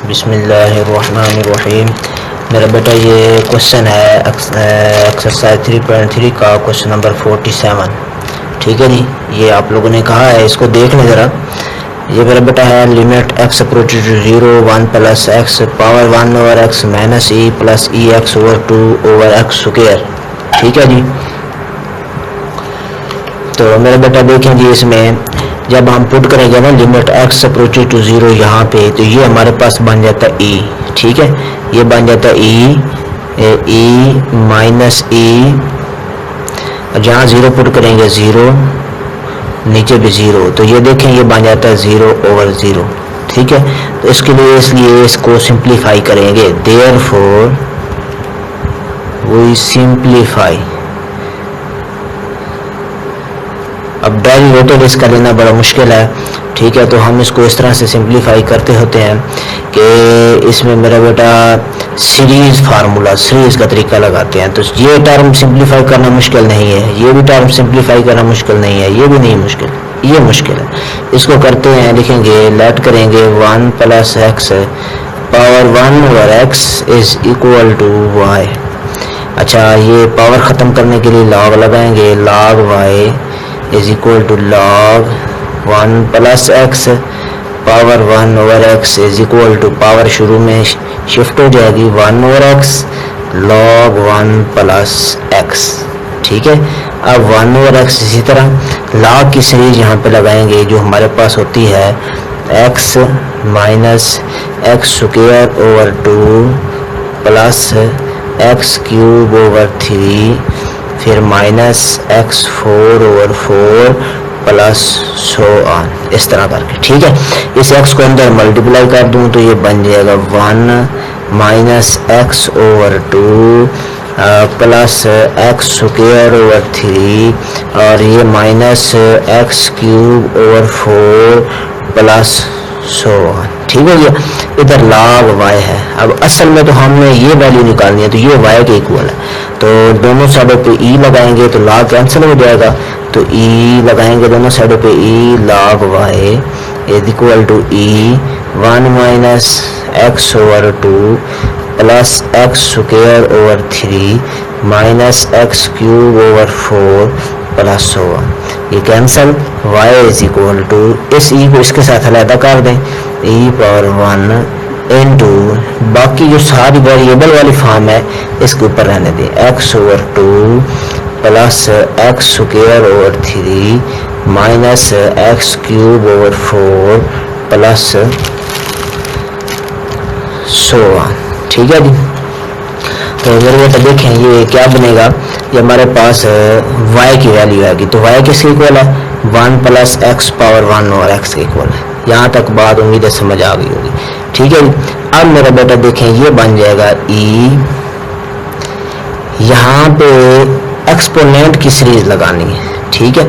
बिस्मिल्लाहिर्रहमानिर्रहीम। मेरा बेटा ये क्वेश्चन है एक्सरसाइज 3.3 का क्वेश्चन नंबर 47। ठीक है जी, ये आप लोगों ने कहा है, इसको देख लें ज़रा। ये मेरा बेटा है limit x approaches to 0 1 plus x power 1 over x minus e plus e x over 2 over x square. ठीक है जी, तो मेरा बेटा देखें जी, इसमें जब हम पुट करेंगे ना लिमिट एक्स अप्रोचेस टू 0 यहाँ पे, तो ये हमारे पास बन जाता है ई। ठीक है, ये बन जाता है ई माइनस ई, जहाँ 0 पुट करेंगे 0, नीचे भी 0, तो ये देखें ये बन जाता है 0 ओवर 0। ठीक है, तो इसलिए इसको सिंप्लीफाई करेंगे। Therefore we simplify. अब डेरिवेटिव इसका लेना बड़ा मुश्किल है। ठीक है, तो हम इसको इस तरह से सिंप्लीफाई करते होते हैं कि इसमें मेरा बेटा सीरीज का तरीका लगाते हैं। तो ये टर्म सिंप्लीफाई करना मुश्किल नहीं है, ये भी टर्म सिंप्लीफाई करना मुश्किल नहीं है, ये भी नहीं मुश्किल, ये मुश्किल है। इसको करते हैं, लिखेंगे लेट करेंगे 1 plus x power 1 over x is equal to y. अच्छा, ये पावर ख़त्म करने के लिए लॉग लगाएंगे, log y is equal to log 1 plus x power 1 over x is equal to, power शुरू में शिफ्ट हो जाएगी 1 over x log 1 plus x. ठीक है, अब 1 ओवर एक्स, इसी तरह लॉग की सीरीज यहाँ पे लगाएंगे, जो हमारे पास होती है x minus x square over 2 plus x cube over 3 फिर minus x 4 over 4 plus so on, इस तरह करके। ठीक है, इस एक्स को अंदर मल्टीप्लाई कर दूं तो ये बन जाएगा 1 minus x over 2 plus x square over 3 और ये minus x cube over 4 plus so on. ठीक है, ये इधर लॉग वाई है। अब असल में तो हमने ये वैल्यू निकालनी है, तो ये वाई के इक्वल है, तो दोनों साइडों पे ई लगाएंगे तो लॉग कैंसिल हो जाएगा, तो ई लगाएंगे दोनों साइडों पे, e log y is equal to e 1 minus x over 2 plus x square over 3 minus x cube over 4 plus so on. ये cancel, y is equal to, इस ई को इसके साथ अलग कर दें, ई पावर 1 इनटू बाकी जो सारी वेरिएबल वाली फॉर्म है इसके ऊपर रहने दें, x over 2 plus x square over 3 minus x cube over 4 plus so on. ठीक है जी, तो मेरे बेटा देखें ये क्या बनेगा, ये हमारे पास y की वैल्यू आएगी, तो y किसके इक्वल है 1 प्लस एक्स पावर 1 और x के इक्वल है। यहाँ तक बात उम्मीद है समझ आ गई होगी। ठीक है, अब मेरा बेटा देखें ये बन जाएगा e, यहाँ पे एक्सपोनेंट की सीरीज लगानी है। ठीक है,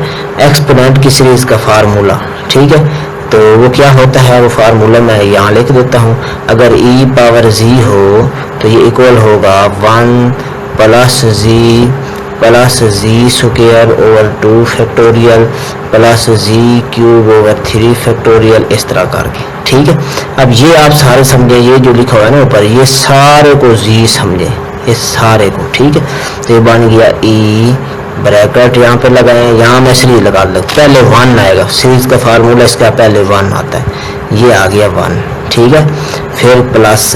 एक्सपोनेंट की सीरीज का फार्मूला, ठीक है, तो वो क्या होता है, वो फार्मूला मैं यहाँ लिख देता हूँ। अगर e पावर z हो तो ये इक्वल होगा 1 प्लस जी स्क्वायर ओवर 2 फैक्टोरियल प्लस जी क्यूब ओवर 3 फैक्टोरियल, इस तरह करके। ठीक है, अब ये आप सारे समझे, ये जो लिखा हुआ है ना ऊपर, ये सारे को जी समझे, ये सारे को। ठीक है, तो ये बन गया ई ब्रैकेट यहाँ पे लगाएं, यहाँ मैं सीरीज लगा लूँ, पहले 1 आएगा, सीरीज का फार्मूला इसका पहले 1 आता है, ये आ गया 1। ठीक है, फिर प्लस,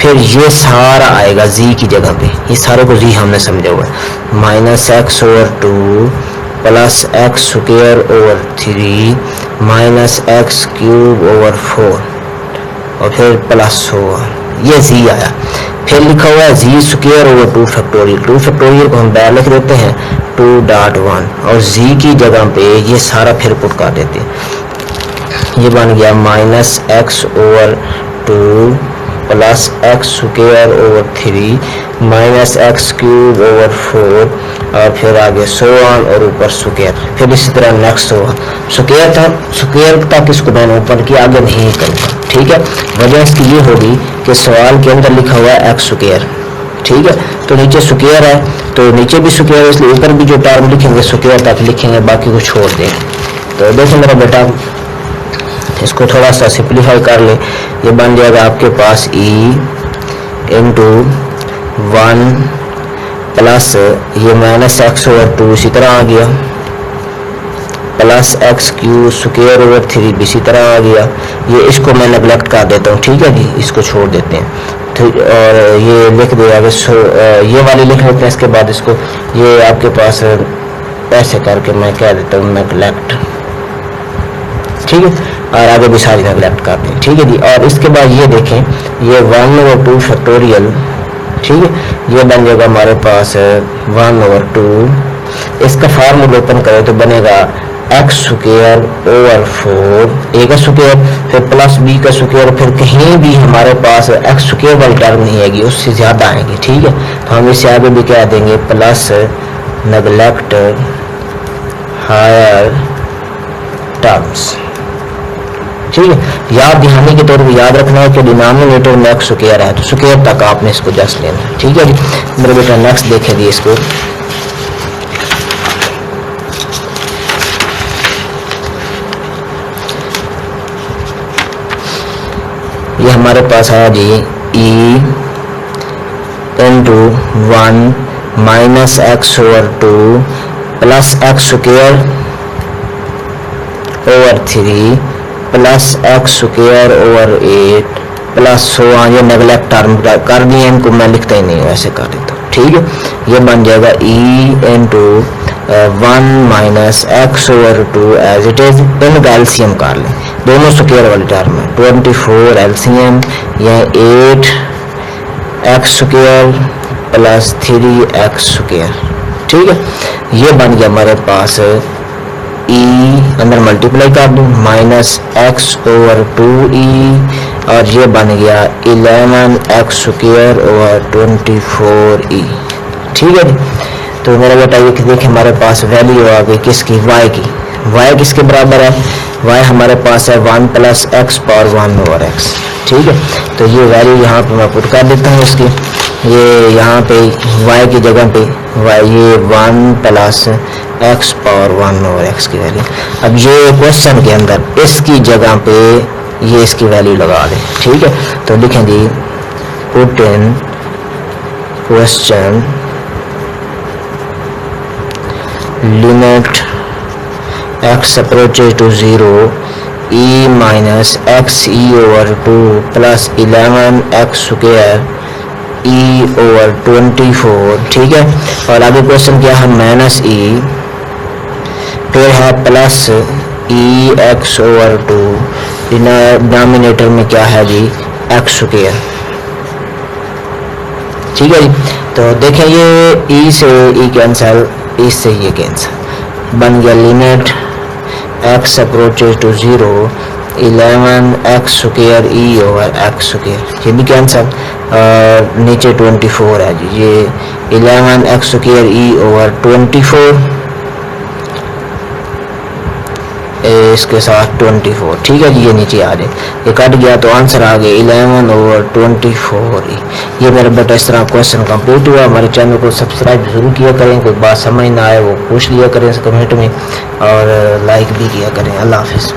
फिर ये सारा आएगा जी की जगह पे, ये सारे को जी हमने समझा हुआ है, minus x over 2 plus x square over 3 minus x cube over 4 और फिर प्लस ओवर, ये जी आया। फिर लिखा हुआ है जी स्क्वायर ओवर 2 फैक्टोरियल, 2 फैक्टोरियल को हम बाहर लिख देते हैं 2.1 और जी की जगह पे ये सारा फिर पुट कर देते हैं, ये बन गया minus x over 2 plus x square over 3 minus x cube over 4 और फिर आगे सो ऑन और ऊपर स्क्वायर, फिर इसी तरह नेक्स्ट होगा स्क्वायर तक इसको मैंने ऊपर की आगे नहीं करूँगा। ठीक है, वजह इसकी ये होगी कि सवाल के अंदर लिखा हुआ है एक्स स्क्वायर। ठीक है, तो नीचे स्क्वायर है तो नीचे भी स्क्वायर, इसलिए ऊपर भी जो टर्म लिखेंगे स्क्वायर तक लिखेंगे, बाकी को छोड़ दें। तो देखो मेरा बेटा इसको थोड़ा सा सिंप्लीफाई कर ले, ये बन जाएगा आपके पास ई इंटू 1 प्लस ये माइनस एक्स ओवर 2 इसी तरह आ गया, plus x Q square over 3 भी इसी तरह आ गया। ये इसको मैं नेगलेक्ट कर देता हूँ, ठीक है जी, इसको छोड़ देते हैं। और ये लिख दे आगे, ये वाली लिख लेते हैं। इसके बाद इसको ये आपके पास ऐसे करके मैं कह देता हूँ नेगलेक्ट, ठीक है, और आगे भी सारी नेगलेक्ट कर दें, ठीक है जी। और इसके बाद ये देखें, ये 1/2 फैक्टोरियल, ठीक है, ये बन जाएगा हमारे पास 1/2। इसका फार्मूला ओपन करें तो बनेगा एक्स स्क्वायर ओवर 4 ए का स्क्वायर, फिर प्लस बी का स्क्वायर, फिर कहीं भी हमारे पास एक्स स्क्वायर वाली टर्म नहीं आएगी, उससे ज़्यादा आएगी, ठीक है। तो हम इससे आगे भी क्या देंगे, प्लस नेगलेक्ट हायर टर्म्स, ठीक है। याद दिहाने के तौर पर याद रखना है कि डिनोमिनेटर में एक्स स्क्वायर है, तो स्क्वायर तक आपने इसको जस्ट लेना है, ठीक है जी। मेरे बेटा नेक्स्ट देखें जी, इसको ये हमारे पास है जी e into 1 minus x over 2 plus x square over 3 plus x square over 8 plus 16। ये नेगलेक्ट टर्म कर दिए, इनको मैं लिखता ही नहीं हूँ, ऐसे कर देता हूँ, ठीक है। ये बन जाएगा e into 1 minus x over 2 as it is. इनका एलसीएम कर लें, दोनों स्क्वायर वाली टर्म है, 24 एलसीएम, यह 8 x square plus 3 x square, ठीक है। ये बन गया हमारे पास ई, अंदर मल्टीप्लाई कर दूँ, माइनस एक्स ओवर 2e, और ये बन गया 11 एक्स स्क्वायर ओवर 24e, ठीक है जी। तो मेरा बेटा ये देखिए हमारे पास वैल्यू आ गई किसकी, y की। y किसके बराबर है, y हमारे पास है 1 plus x power 1 over x, ठीक है। तो ये वैल्यू यहाँ पे मैं पुट कर देता हूँ इसकी, ये यहाँ पे y की जगह पे y ये 1 plus x power 1 over x की वैल्यू। अब ये क्वेश्चन के अंदर इसकी जगह पे ये इसकी वैल्यू लगा दें, ठीक है। तो लिखें जी, put in question limit x approaches to 0 e minus x e over 2 plus 11 x square e over 24, ठीक है। और आगे क्वेश्चन क्या है, माइनस e, फिर है plus e x over 2, denominator में क्या है जी, x स्क्वायर, ठीक है जी। तो देखें ये e से e कैंसिल, इससे ये कैंसिल, बन गया limit x approaches to 0 11 x square e over x square, ये भी कैंसिल, और नीचे 24 है जी, ये 11 एक्स स्क्वायर e ओवर 24 इसके साथ 24, ठीक है जी। ये नीचे आ जाए, ये कट गया तो आंसर आ गया 11 ओवर 24। ये मेरा बेटा इस तरह क्वेश्चन कंप्लीट हुआ। हमारे चैनल को सब्सक्राइब जरूर किया करें, कोई बात समझ ना आए वो पूछ लिया करें कमेंट में, और लाइक भी किया करें। अल्लाह हाफिज़।